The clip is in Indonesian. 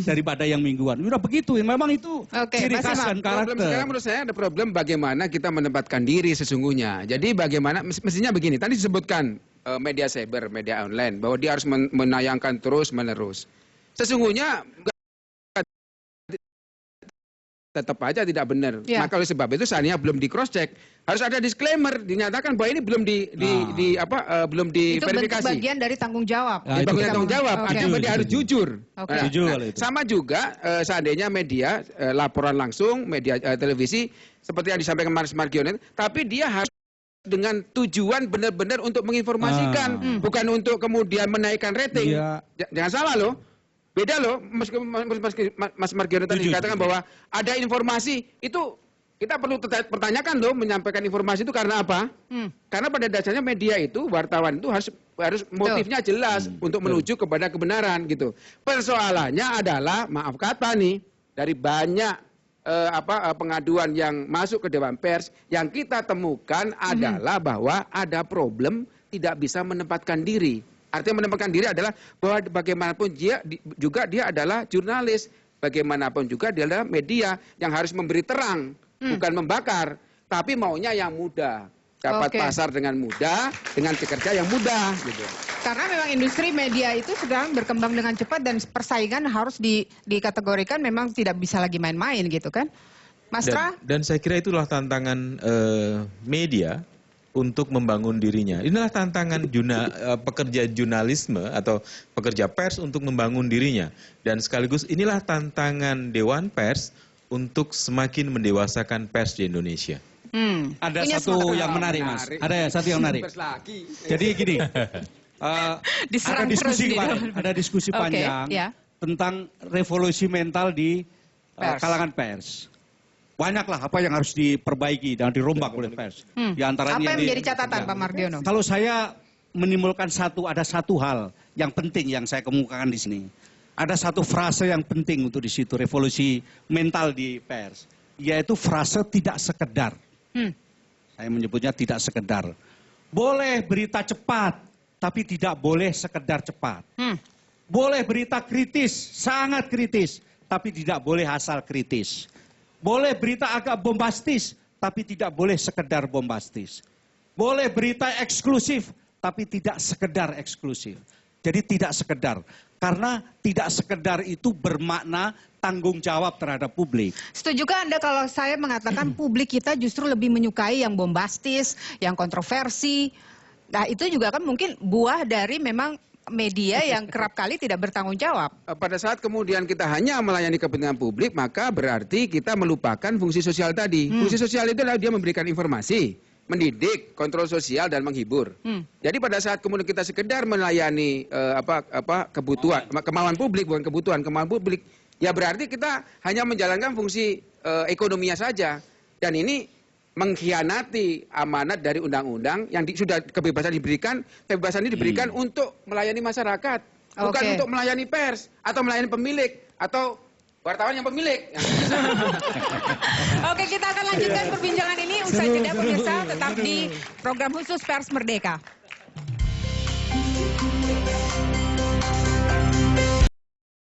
daripada yang mingguan. Udah begitu, memang itu ciri khas dan karakter. Problem sekarang menurut saya ada problem bagaimana kita menempatkan diri sesungguhnya. Jadi bagaimana, mestinya begini, tadi disebutkan media cyber, media online, bahwa dia harus menayangkan terus-menerus. Sesungguhnya tetap aja tidak benar. Ya. Maka oleh sebab itu seandainya belum di cross check, harus ada disclaimer, dinyatakan bahwa ini belum belum diverifikasi. Itu bagian dari tanggung jawab. Bagian dari tanggung jawab. Artinya dia harus jujur. Jujur itu. Sama juga seandainya media laporan langsung, media televisi seperti yang disampaikan Mas Margiono, tapi dia harus dengan tujuan benar-benar untuk menginformasikan, bukan untuk kemudian menaikkan rating. Jangan salah loh. Beda loh, Mas Margiono tadi dikatakan bahwa ada informasi, itu kita perlu pertanyakan loh, menyampaikan informasi itu karena apa? Karena pada dasarnya media itu, wartawan itu harus motifnya jelas untuk menuju kepada kebenaran gitu. Persoalannya adalah, maaf kata nih, dari banyak pengaduan yang masuk ke Dewan Pers, yang kita temukan adalah bahwa ada problem tidak bisa menempatkan diri. Artinya menempatkan diri adalah bahwa bagaimanapun dia adalah jurnalis, bagaimanapun juga dia adalah media yang harus memberi terang, bukan membakar, tapi maunya yang mudah, dapat pasar dengan mudah, dengan pekerja yang mudah, gitu. Karena memang industri media itu sedang berkembang dengan cepat dan persaingan harus dikategorikan memang tidak bisa lagi main-main gitu kan, Mas Tra? Dan saya kira itulah tantangan media untuk membangun dirinya. Inilah tantangan pekerja jurnalisme atau pekerja pers untuk membangun dirinya. Dan sekaligus inilah tantangan Dewan Pers untuk semakin mendewasakan pers di Indonesia. Ada satu yang menarik, Mas. Ada satu yang menarik. Jadi gini, ada diskusi panjang tentang revolusi mental di kalangan pers. Banyaklah apa yang harus diperbaiki dan dirombak oleh pers. Di antaranya apa yang menjadi catatan Pak Mardiono? Kalau saya menimbulkan ada satu hal yang penting yang saya kemukakan di sini. Ada satu frase yang penting untuk di situ revolusi mental di pers, yaitu frase tidak sekedar. Saya menyebutnya tidak sekedar. Boleh berita cepat, tapi tidak boleh sekedar cepat. Boleh berita kritis, sangat kritis, tapi tidak boleh asal kritis. Boleh berita agak bombastis, tapi tidak boleh sekedar bombastis. Boleh berita eksklusif, tapi tidak sekedar eksklusif. Jadi tidak sekedar. Karena tidak sekedar itu bermakna tanggung jawab terhadap publik. Setujukah Anda kalau saya mengatakan publik kita justru lebih menyukai yang bombastis, yang kontroversi? Nah itu juga kan mungkin buah dari memang media yang kerap kali tidak bertanggung jawab. Pada saat kemudian kita hanya melayani kepentingan publik, maka berarti kita melupakan fungsi sosial tadi. Fungsi sosial itu adalah dia memberikan informasi, mendidik, kontrol sosial, dan menghibur. Jadi pada saat kemudian kita sekedar melayani kebutuhan, kemauan publik, bukan kebutuhan, kemauan publik, ya berarti kita hanya menjalankan fungsi ekonominya saja. Dan ini mengkhianati amanat dari undang-undang yang sudah kebebasan ini diberikan untuk melayani masyarakat, bukan untuk melayani pers atau melayani pemilik atau wartawan yang pemilik. Oke, kita akan lanjutkan perbincangan ini usai jeda pemirsa, tetap di program khusus Pers Merdeka.